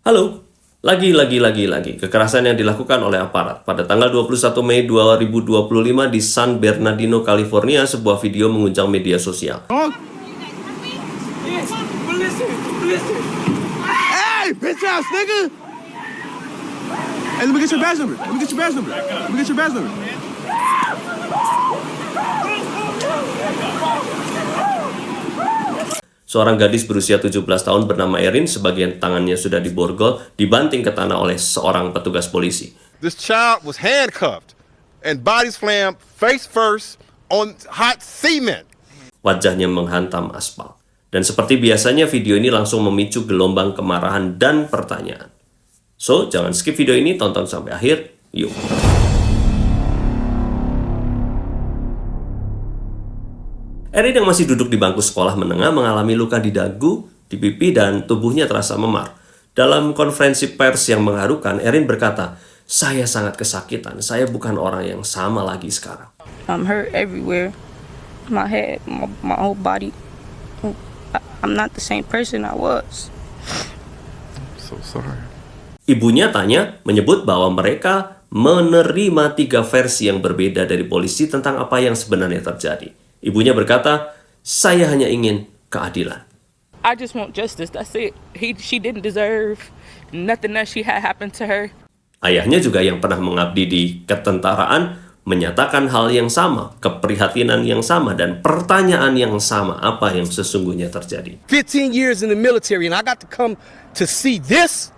Halo, lagi, kekerasan yang dilakukan oleh aparat. Pada tanggal 21 Mei 2025 di San Bernardino, California, sebuah video menguncang media sosial. Hey, bitch ass nigga! Hey, let me get your badge number. Let me get your badge number. Let me get your badge number. Seorang gadis berusia 17 tahun bernama Erin, sebagian tangannya sudah diborgol, dibanting ke tanah oleh seorang petugas polisi. This child was handcuffed and body slammed face first on hot cement. Wajahnya menghantam aspal. Dan seperti biasanya video ini langsung memicu gelombang kemarahan dan pertanyaan. So, jangan skip video ini, tonton sampai akhir. Yuk. Erin yang masih duduk di bangku sekolah menengah mengalami luka di dagu, di pipi, dan tubuhnya terasa memar. Dalam konferensi pers yang mengharukan, Erin berkata, "Saya sangat kesakitan, saya bukan orang yang sama lagi sekarang." I'm hurt everywhere. My head, my whole body. I'm not the same person I was. So sorry. Ibunya tanya, menyebut bahwa mereka menerima 3 versi yang berbeda dari polisi tentang apa yang sebenarnya terjadi. Ibunya berkata, "Saya hanya ingin keadilan." I just want justice. That's it. She didn't deserve nothing that she had happened to her. Ayahnya juga yang pernah mengabdi di ketentaraan menyatakan hal yang sama, keprihatinan yang sama, dan pertanyaan yang sama, apa yang sesungguhnya terjadi. 15 years in the military and I got to come to see this,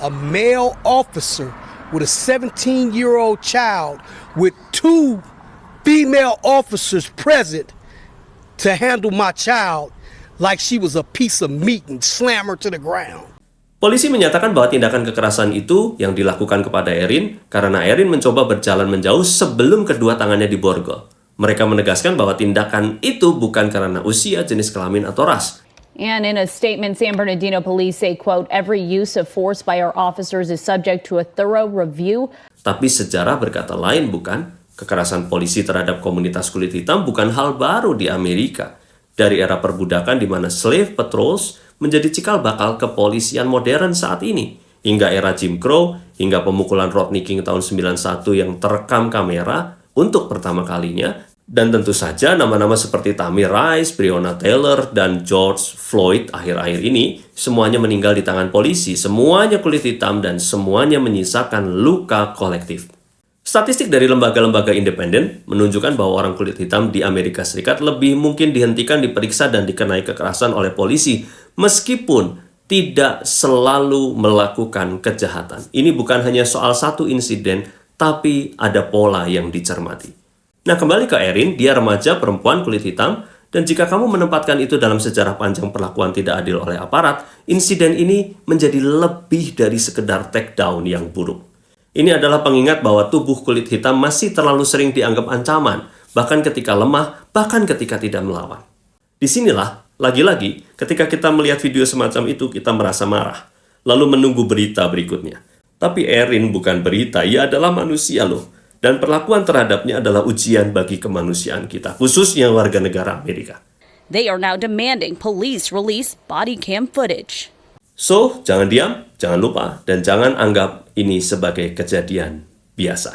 a male officer with a 17-year-old child with 2 female officers present to handle my child like she was a piece of meat and slam her to the ground. Polisi menyatakan bahwa tindakan kekerasan itu yang dilakukan kepada Erin karena Erin mencoba berjalan menjauh sebelum kedua tangannya diborgol. Mereka menegaskan bahwa tindakan itu bukan karena usia, jenis kelamin, atau ras. And in a statement, San Bernardino police say, quote, "Every use of force by our officers is subject to a thorough review." Tapi sejarah berkata lain, bukan? Kekerasan polisi terhadap komunitas kulit hitam bukan hal baru di Amerika. Dari era perbudakan di mana slave patrols menjadi cikal bakal kepolisian modern saat ini, hingga era Jim Crow, hingga pemukulan Rodney King tahun 91 yang terekam kamera untuk pertama kalinya, dan tentu saja nama-nama seperti Tamir Rice, Breonna Taylor, dan George Floyd akhir-akhir ini semuanya meninggal di tangan polisi, semuanya kulit hitam, dan semuanya menyisakan luka kolektif. Statistik dari lembaga-lembaga independen menunjukkan bahwa orang kulit hitam di Amerika Serikat lebih mungkin dihentikan, diperiksa, dan dikenai kekerasan oleh polisi meskipun tidak selalu melakukan kejahatan. Ini bukan hanya soal satu insiden, tapi ada pola yang dicermati. Nah, kembali ke Erin, dia remaja perempuan kulit hitam, dan jika kamu menempatkan itu dalam sejarah panjang perlakuan tidak adil oleh aparat, insiden ini menjadi lebih dari sekedar takedown yang buruk. Ini adalah pengingat bahwa tubuh kulit hitam masih terlalu sering dianggap ancaman, bahkan ketika lemah, bahkan ketika tidak melawan. Disinilah, lagi-lagi, ketika kita melihat video semacam itu, kita merasa marah, lalu menunggu berita berikutnya. Tapi Erin bukan berita, ia adalah manusia loh. Dan perlakuan terhadapnya adalah ujian bagi kemanusiaan kita, khususnya warga negara Amerika. They are now demanding police release body cam footage. So, jangan diam, jangan lupa, dan jangan anggap ini sebagai kejadian biasa.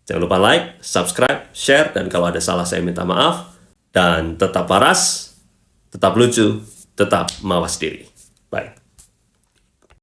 Jangan lupa like, subscribe, share, dan kalau ada salah saya minta maaf. Dan tetap waras, tetap lucu, tetap mawas diri. Bye.